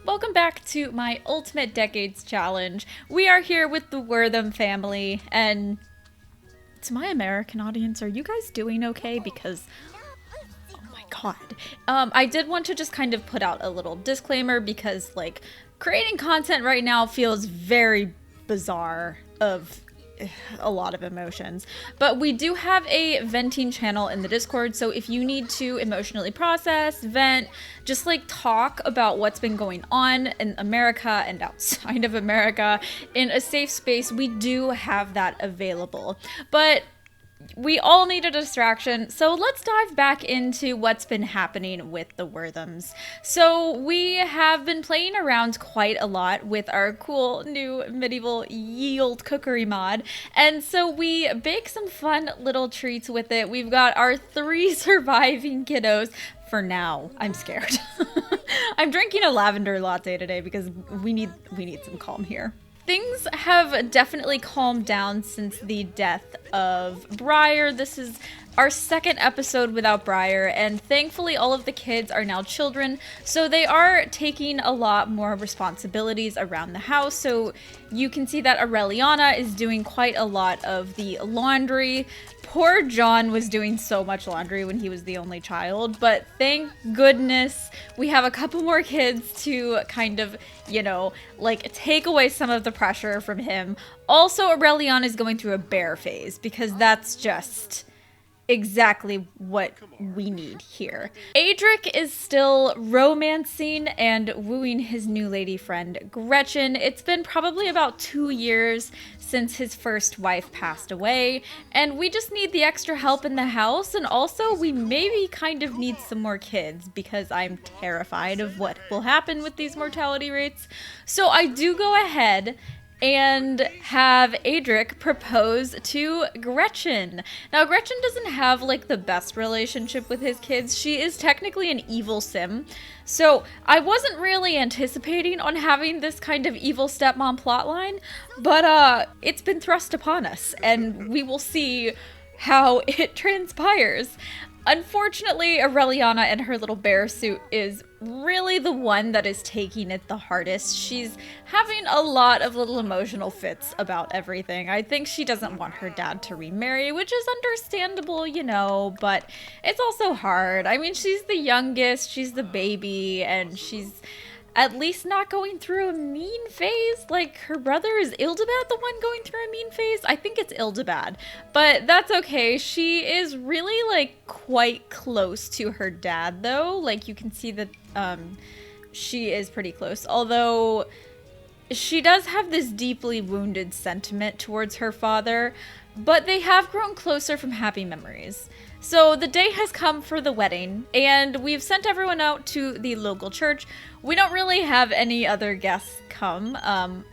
Welcome back to my Ultimate Decades Challenge. We are here with the Worthame family, and to my American audience, are you guys doing okay? Because, oh my god. I did want to just kind of put out a little disclaimer because, like, creating content right now feels very bizarre of a lot of emotions, but we do have a venting channel in the Discord, so if you need to emotionally process, vent, just like talk about what's been going on in America and outside of America in a safe space, we do have that available. But we all need a distraction, so let's dive back into what's been happening with the Worthams. So we have been playing around quite a lot with our cool new medieval yield cookery mod, and so we bake some fun little treats with it. We've got our 3 surviving kiddos. For now, I'm scared. I'm drinking a lavender latte today because we need some calm here. Things have definitely calmed down since the death of Briar. This is our second episode without Briar, and thankfully all of the kids are now children, so they are taking a lot more responsibilities around the house. So you can see that Aureliana is doing quite a lot of the laundry. Poor John was doing so much laundry when he was the only child, but thank goodness we have a couple more kids to kind of, you know, like take away some of the pressure from him. Also, Aureliana is going through a bear phase because that's just exactly what we need here. Adric is still romancing and wooing his new lady friend Gretchen. It's been probably about 2 years since his first wife passed away, and we just need the extra help in the house, and also we maybe kind of need some more kids because I'm terrified of what will happen with these mortality rates. So I do go ahead and have Adric propose to Gretchen. Now, Gretchen doesn't have, like, the best relationship with his kids. She is technically an evil sim, so I wasn't really anticipating on having this kind of evil stepmom plotline, but it's been thrust upon us, and we will see how it transpires. Unfortunately, Aureliana and her little bear suit is really the one that is taking it the hardest. She's having a lot of little emotional fits about everything. I think she doesn't want her dad to remarry, which is understandable, you know, but it's also hard. I mean, she's the youngest, she's the baby, and she's at least not going through a mean phase. Like, her brother is Ildibad the one going through a mean phase? I think it's Ildibad, but that's okay. She is really, like, quite close to her dad, though. Like, you can see that she is pretty close, although she does have this deeply wounded sentiment towards her father, but they have grown closer from happy memories. So the day has come for the wedding, and we've sent everyone out to the local church. We don't really have any other guests come,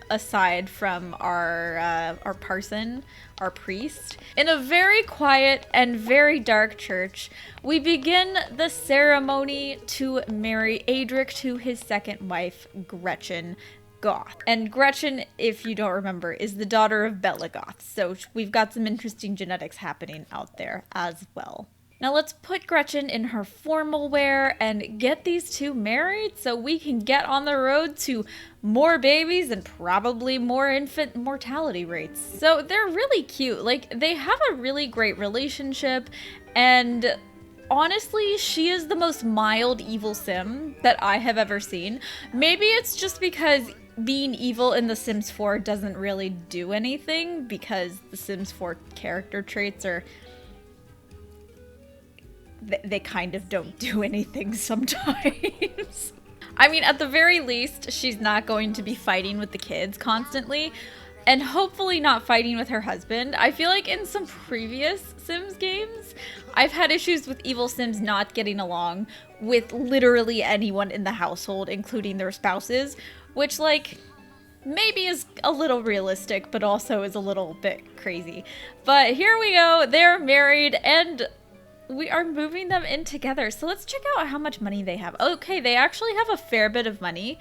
aside from our parson, our priest. In a very quiet and very dark church, we begin the ceremony to marry Adric to his second wife, Gretchen Goth. And Gretchen, if you don't remember, is the daughter of Bella Goth, so we've got some interesting genetics happening out there as well. Now let's put Gretchen in her formal wear and get these two married so we can get on the road to more babies and probably more infant mortality rates. So they're really cute. Like, they have a really great relationship, and honestly, she is the most mild evil sim that I have ever seen. Maybe it's just because being evil in The Sims 4 doesn't really do anything, because The Sims 4 character traits are... they kind of don't do anything sometimes. I mean, at the very least, she's not going to be fighting with the kids constantly, and hopefully not fighting with her husband. I feel like in some previous Sims games, I've had issues with evil Sims not getting along with literally anyone in the household, including their spouses, which, like, maybe is a little realistic, but also is a little bit crazy. But here we go, they're married, and we are moving them in together. So let's check out how much money they have. Okay, they actually have a fair bit of money.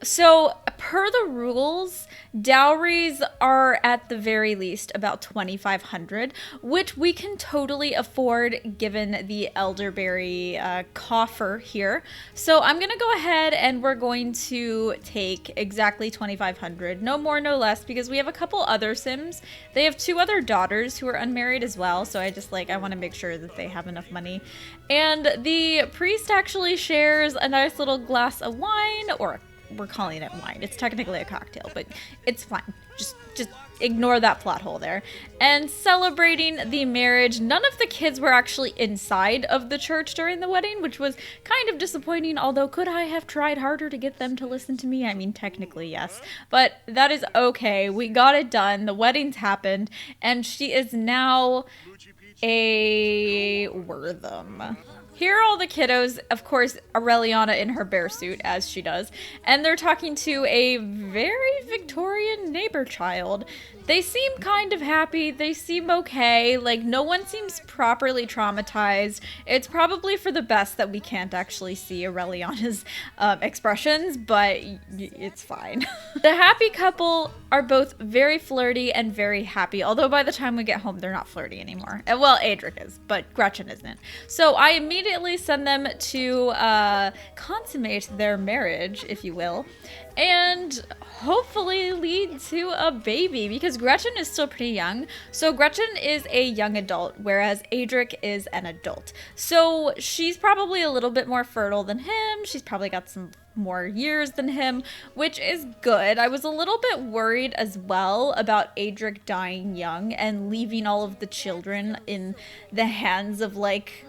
So per the rules, dowries are at the very least about 2,500, which we can totally afford given the elderberry coffer here. So I'm gonna go ahead and we're going to take exactly 2,500, no more, no less, because we have a couple other Sims. They have 2 other daughters who are unmarried as well, so I want to make sure that they have enough money. And the priest actually shares a nice little glass of wine, or we're calling it wine. It's technically a cocktail, but it's fine. Just ignore that plot hole there. And celebrating the marriage. None of the kids were actually inside of the church during the wedding, which was kind of disappointing, although could I have tried harder to get them to listen to me? I mean, technically, yes. But that is okay. We got it done. The wedding's happened, and she is now a Worthame. Here are all the kiddos, of course, Aureliana in her bear suit, as she does, and they're talking to a very Victorian neighbor child. They seem kind of happy, they seem okay, like no one seems properly traumatized. It's probably for the best that we can't actually see Aureliana's expressions, but it's fine. The happy couple are both very flirty and very happy, although by the time we get home, they're not flirty anymore. Well, Adric is, but Gretchen isn't. So I immediately send them to consummate their marriage, if you will, and hopefully lead to a baby, because Gretchen is still pretty young. So Gretchen is a young adult, whereas Adric is an adult. So she's probably a little bit more fertile than him. She's probably got some more years than him, which is good. I was a little bit worried as well about Adric dying young and leaving all of the children in the hands of, like,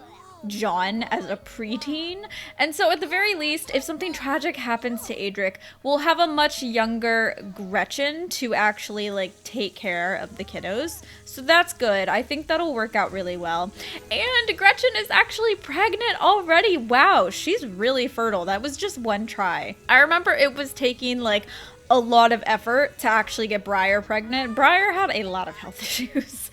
John as a preteen. And so at the very least, if something tragic happens to Adric, we'll have a much younger Gretchen to actually, like, take care of the kiddos. So that's good. I think that'll work out really well. And Gretchen is actually pregnant already. Wow, she's really fertile. That was just one try. I remember it was taking, like, a lot of effort to actually get Briar pregnant. Briar had a lot of health issues.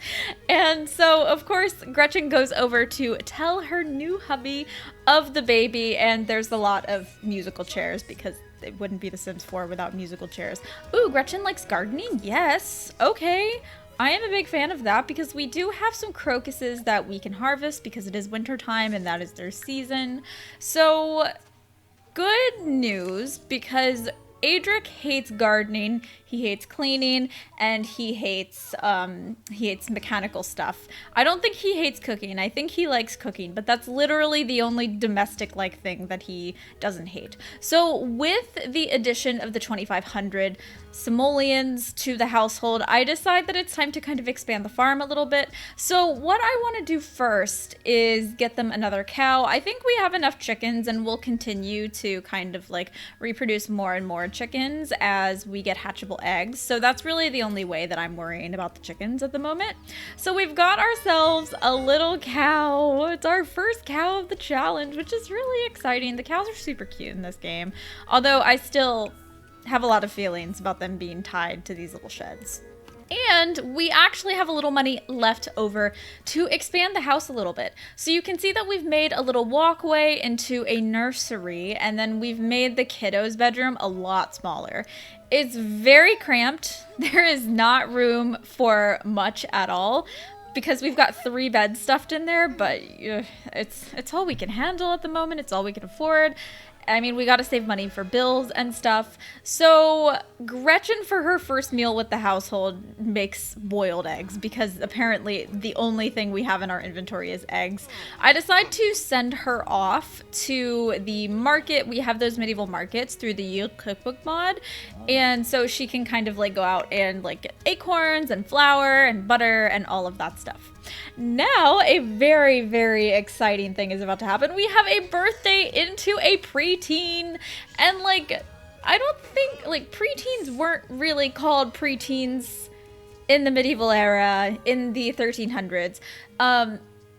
And so, of course, Gretchen goes over to tell her new hubby of the baby, and there's a lot of musical chairs because it wouldn't be The Sims 4 without musical chairs. Ooh, Gretchen likes gardening? Yes. Okay. I am a big fan of that because we do have some crocuses that we can harvest because it is winter time and that is their season. So, good news, because Adric hates gardening, he hates cleaning, and he hates mechanical stuff. I don't think he hates cooking. I think he likes cooking, but that's literally the only domestic-like thing that he doesn't hate. So with the addition of the 2,500 simoleons to the household, I decide that it's time to kind of expand the farm a little bit. So what I want to do first is get them another cow. I think we have enough chickens, and we'll continue to kind of like reproduce more and more chickens as we get hatchable eggs. So that's really the only way that I'm worrying about the chickens at the moment. So we've got ourselves a little cow. It's our first cow of the challenge, which is really exciting. The cows are super cute in this game, although I still have a lot of feelings about them being tied to these little sheds. And we actually have a little money left over to expand the house a little bit. So you can see that we've made a little walkway into a nursery, and then we've made the kiddos' bedroom a lot smaller. It's very cramped. There is not room for much at all because we've got 3 beds stuffed in there, but it's all we can handle at the moment. It's all we can afford. I mean, we gotta save money for bills and stuff. So Gretchen, for her first meal with the household, makes boiled eggs because apparently the only thing we have in our inventory is eggs. I decide to send her off to the market. We have those medieval markets through the Yield Cookbook mod. And so she can kind of like go out and like get acorns and flour and butter and all of that stuff. Now, a very, very exciting thing is about to happen. We have a birthday into a preteen, and like, I don't think, like, preteens weren't really called preteens in the medieval era, in the 1300s,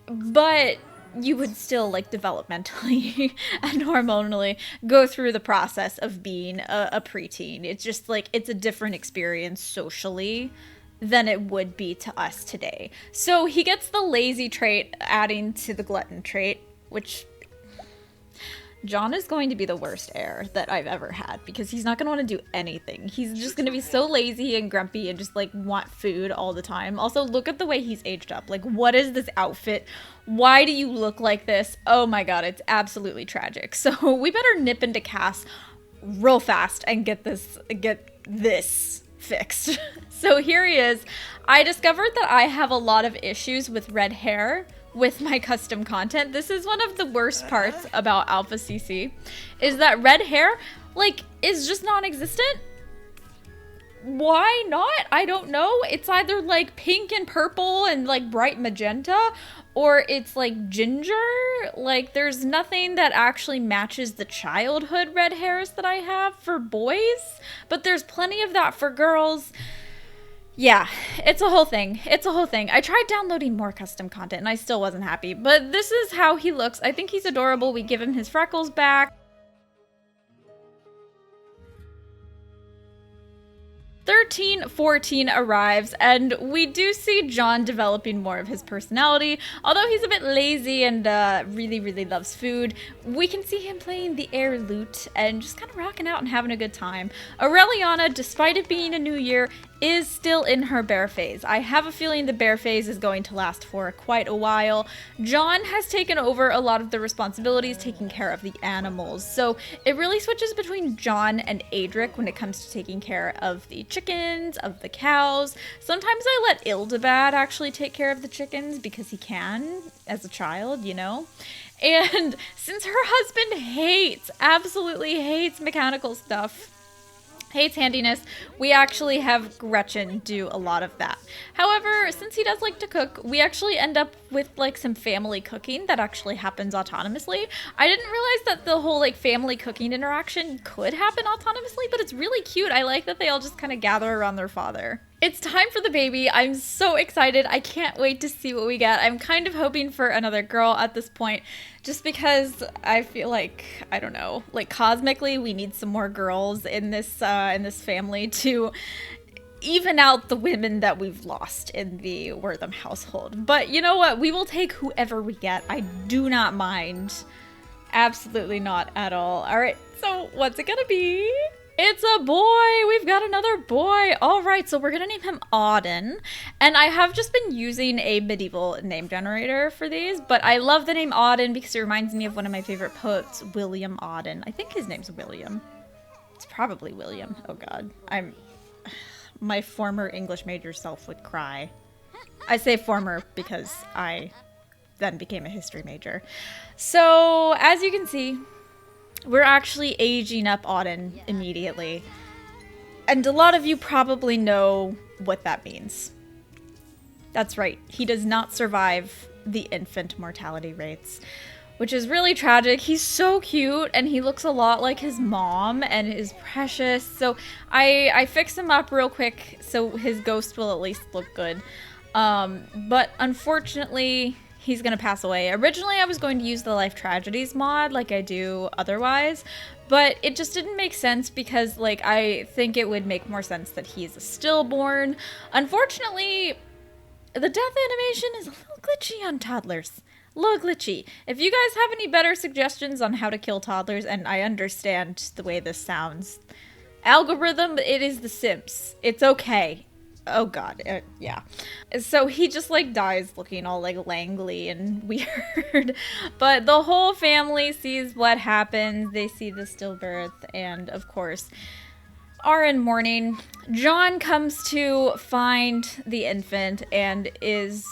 but you would still, like, developmentally and hormonally go through the process of being a preteen. It's just, like, it's a different experience socially than it would be to us today. So he gets the lazy trait, adding to the glutton trait, which John is going to be the worst heir that I've ever had because he's not going to want to do anything. He's just going to be so lazy and grumpy and just like want food all the time. Also, look at the way he's aged up. Like, what is this outfit? Why do you look like this? Oh my god, it's absolutely tragic. So we better nip into Cass real fast and get this fixed. So here he is. I discovered that I have a lot of issues with red hair with my custom content. This is one of the worst parts about Alpha CC, is that red hair, like, is just non-existent. Why not? I don't know. It's either like pink and purple and like bright magenta, or it's like ginger. Like, there's nothing that actually matches the childhood red hairs that I have for boys, but there's plenty of that for girls. Yeah, it's a whole thing. It's a whole thing. I tried downloading more custom content and I still wasn't happy, but this is how he looks. I think he's adorable. We give him his freckles back. 1314 arrives, and we do see John developing more of his personality. Although he's a bit lazy and really, really loves food, we can see him playing the air lute and just kind of rocking out and having a good time. Aureliana, despite it being a new year, is still in her bear phase. I have a feeling the bear phase is going to last for quite a while. John has taken over a lot of the responsibilities taking care of the animals, so it really switches between John and Adric when it comes to taking care of the chickens, of the cows. Sometimes I let Ildabad actually take care of the chickens because he can, as a child, you know? And since her husband absolutely hates mechanical stuff, hates handiness, we actually have Gretchen do a lot of that. However, since he does like to cook, we actually end up with like some family cooking that actually happens autonomously. I didn't realize that the whole like family cooking interaction could happen autonomously, but it's really cute. I like that they all just kind of gather around their father. It's time for the baby. I'm so excited. I can't wait to see what we get. I'm kind of hoping for another girl at this point, just because I feel like, I don't know, like cosmically we need some more girls in this family to even out the women that we've lost in the Worthame household. But you know what? We will take whoever we get. I do not mind. Absolutely not at all. All right, so what's it gonna be? It's a boy! We've got another boy! Alright, so we're gonna name him Auden. And I have just been using a medieval name generator for these, but I love the name Auden because it reminds me of one of my favorite poets, William Auden. I think his name's William. It's probably William. Oh god. My former English major self would cry. I say former because I then became a history major. So, as you can see, we're actually aging up Auden immediately. And a lot of you probably know what that means. That's right, he does not survive the infant mortality rates, which is really tragic. He's so cute, and he looks a lot like his mom, and is precious. So I fixed him up real quick so his ghost will at least look good. But unfortunately, he's gonna pass away. Originally, I was going to use the Life Tragedies mod like I do otherwise, but it just didn't make sense because, like, I think it would make more sense that he's a stillborn. Unfortunately, the death animation is a little glitchy on toddlers. A little glitchy. If you guys have any better suggestions on how to kill toddlers, and I understand the way this sounds, algorithm, it is The Sims. It's okay. Oh god, yeah. So he just like dies looking all like langly and weird. But the whole family sees what happens. They see the stillbirth and of course are in mourning. John comes to find the infant and is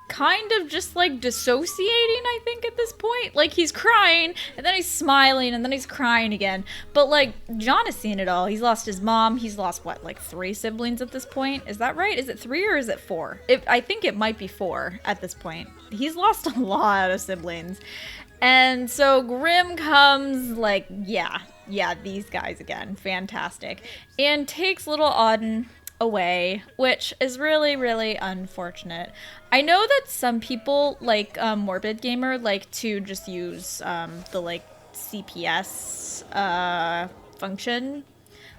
kind of just like dissociating, I think, at this point. Like, he's crying and then he's smiling and then he's crying again. But like, John has seen it all. He's lost his mom. He's lost what, like 3 siblings at this point? Is that right? Is it 3 or is it 4? I think it might be 4 at this point. He's lost a lot of siblings. And so Grim comes like, yeah, these guys again. Fantastic. And takes little Auden away, which is really, really unfortunate. I know that some people, like Morbid Gamer, like to just use the like CPS function,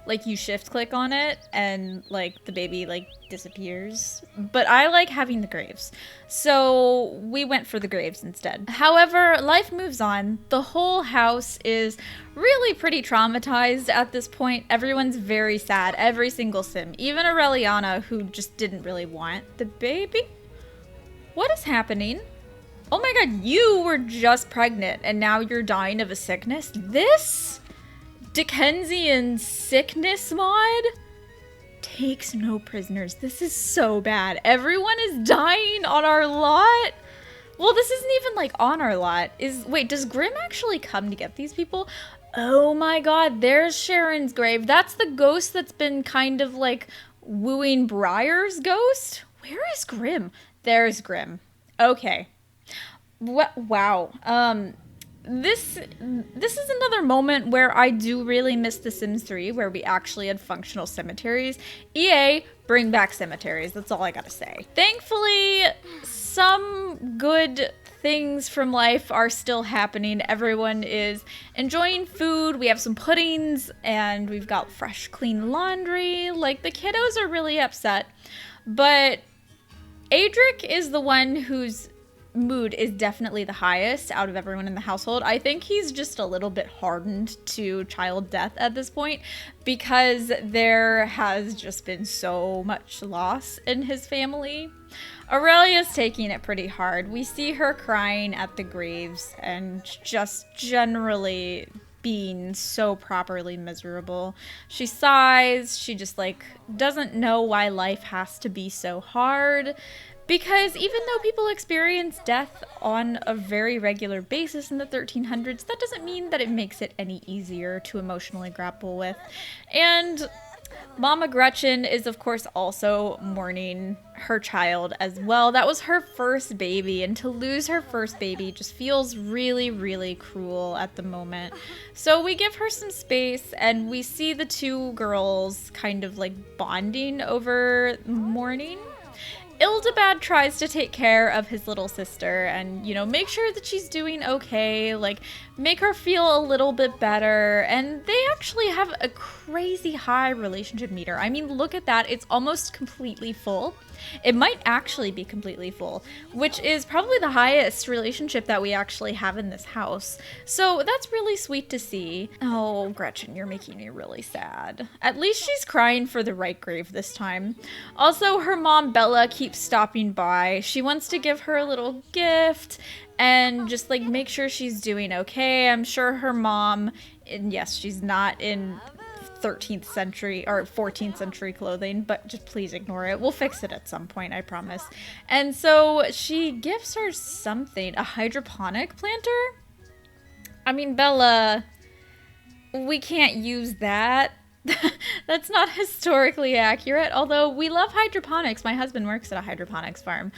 like you shift click on it and like the baby like disappears. But I like having the graves. So we went for the graves instead. However, life moves on. The whole house is really pretty traumatized at this point. Everyone's very sad. Every single sim. Even Aureliana, who just didn't really want the baby. What is happening? Oh my god, you were just pregnant and now you're dying of a sickness? This Dickensian sickness mod takes no prisoners. This is so bad. Everyone is dying on our lot. Well, this isn't even like on our lot. Wait, does Grimm actually come to get these people? Oh my god, there's Sharon's grave. That's the ghost that's been kind of like wooing Briar's ghost. Where is Grimm? There's Grimm. Okay. Wow. This is another moment where I do really miss The Sims 3, where we actually had functional cemeteries. EA, bring back cemeteries. That's all I gotta say. Thankfully, some good things from life are still happening. Everyone is enjoying food. We have some puddings, and we've got fresh, clean laundry. Like, the kiddos are really upset. But Adric is the one whose mood is definitely the highest out of everyone in the household. I think he's just a little bit hardened to child death at this point because there has just been so much loss in his family. Aurelia's taking it pretty hard. We see her crying at the graves and just generally being so properly miserable. She sighs. She just like doesn't know why life has to be so hard. Because even though people experience death on a very regular basis in the 1300s, that doesn't mean that it makes it any easier to emotionally grapple with. And Mama Gretchen is, of course, also mourning her child as well. That was her first baby, and to lose her first baby just feels really, really cruel at the moment. So we give her some space, and we see the two girls kind of like bonding over mourning. Ildabad tries to take care of his little sister and, you know, make sure that she's doing okay, like, make her feel a little bit better, and they actually have a crazy high relationship meter. I mean, look at that. It's almost completely full. It might actually be completely full, which is probably the highest relationship that we actually have in this house. So that's really sweet to see. Oh, Gretchen, you're making me really sad. At least she's crying for the right grave this time. Also, her mom, Bella, keeps stopping by. She wants to give her a little gift and just like make sure she's doing okay. I'm sure her mom, and yes, she's not in 13th century or 14th century clothing, but just please ignore it. We'll fix it at some point, I promise. And so she gives her something, a hydroponic planter. I mean, Bella, we can't use that. That's not historically accurate, although we love hydroponics. My husband works at a hydroponics farm.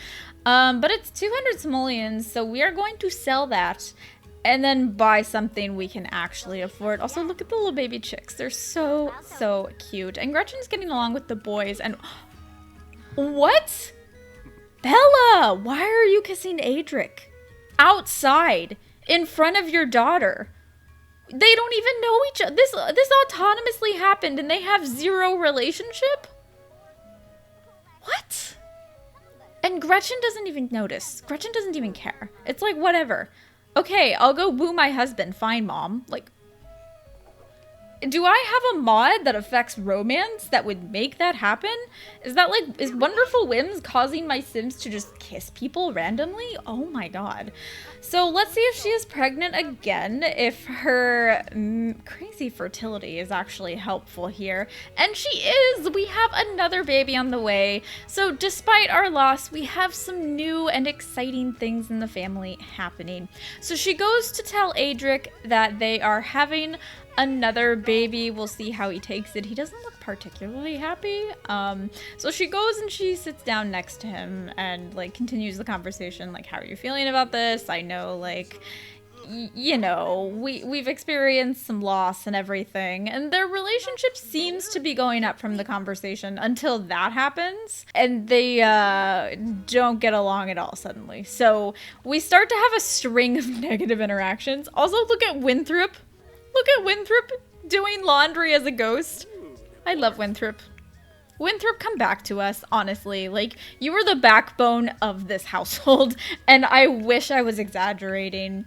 But it's 200 simoleons, so we are going to sell that and then buy something we can actually afford. Also, look at the little baby chicks. They're so, so cute. And Gretchen's getting along with the boys. And what? Bella, why are you kissing Adric? Outside, in front of your daughter. They don't even know each other. This autonomously happened and they have zero relationship? What? And Gretchen doesn't even notice. Gretchen doesn't even care. It's like, whatever. Okay, I'll go woo my husband. Fine, Mom. Like, do I have a mod that affects romance that would make that happen? Is that like, is Wonderful Whims causing my Sims to just kiss people randomly? Oh my god. So let's see if she is pregnant again, if her crazy fertility is actually helpful here. And she is! We have another baby on the way. So despite our loss, we have some new and exciting things in the family happening. So she goes to tell Adric that they are having another baby. We'll see how he takes it. He doesn't look particularly happy. So she goes and she sits down next to him and like continues the conversation. Like, how are you feeling about this? I know, like, you know, we've experienced some loss and everything, and their relationship seems to be going up from the conversation until that happens, and they don't get along at all suddenly. So we start to have a string of negative interactions. Also, look at Winthrop. Look at Winthrop doing laundry as a ghost. I love Winthrop. Winthrop, come back to us, honestly. Like, you were the backbone of this household, and I wish I was exaggerating.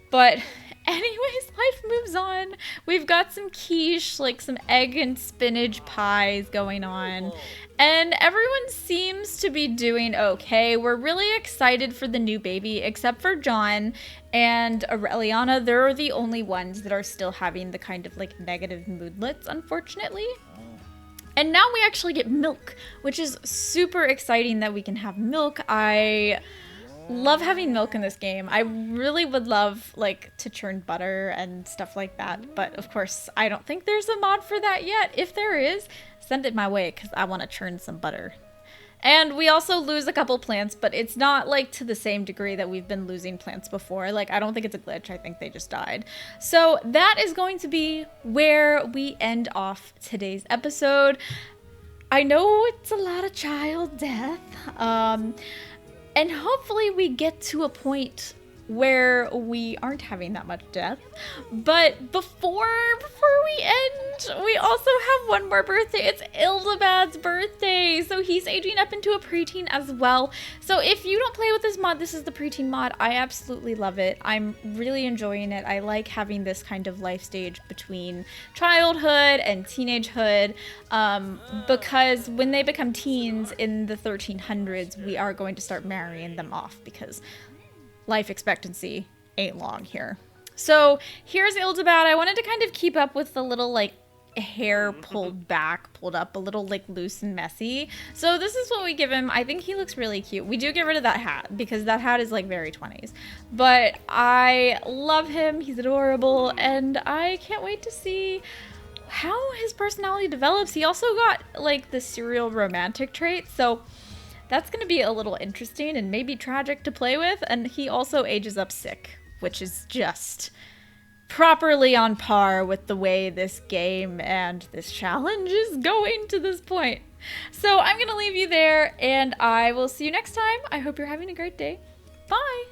But anyways, life moves on. We've got some quiche, like some egg and spinach pies going on. And everyone seems to be doing okay. We're really excited for the new baby, except for John and Aureliana. They're the only ones that are still having the kind of like negative moodlets, unfortunately. And now we actually get milk, which is super exciting that we can have milk. I love having milk in this game. I really would love like to churn butter and stuff like that. But of course, I don't think there's a mod for that yet. If there is, send it my way because I want to churn some butter. And we also lose a couple plants, but it's not like to the same degree that we've been losing plants before. Like, I don't think it's a glitch. I think they just died. So that is going to be where we end off today's episode. I know it's a lot of child death. And hopefully we get to a point where we aren't having that much death. But before we end, we also have one more birthday. It's Ildabad's birthday. So he's aging up into a preteen as well. So if you don't play with this mod, this is the preteen mod. I absolutely love it. I'm really enjoying it. I like having this kind of life stage between childhood and teenagehood, because when they become teens in the 1300s, we are going to start marrying them off because life expectancy ain't long here. So here's Ildabad. I wanted to kind of keep up with the little like hair pulled up, a little like loose and messy. So this is what we give him. I think he looks really cute. We do get rid of that hat because that hat is like very 20s. But I love him. He's adorable. And I can't wait to see how his personality develops. He also got like the serial romantic trait. So that's going to be a little interesting and maybe tragic to play with. And he also ages up sick, which is just properly on par with the way this game and this challenge is going to this point. So I'm going to leave you there and I will see you next time. I hope you're having a great day. Bye!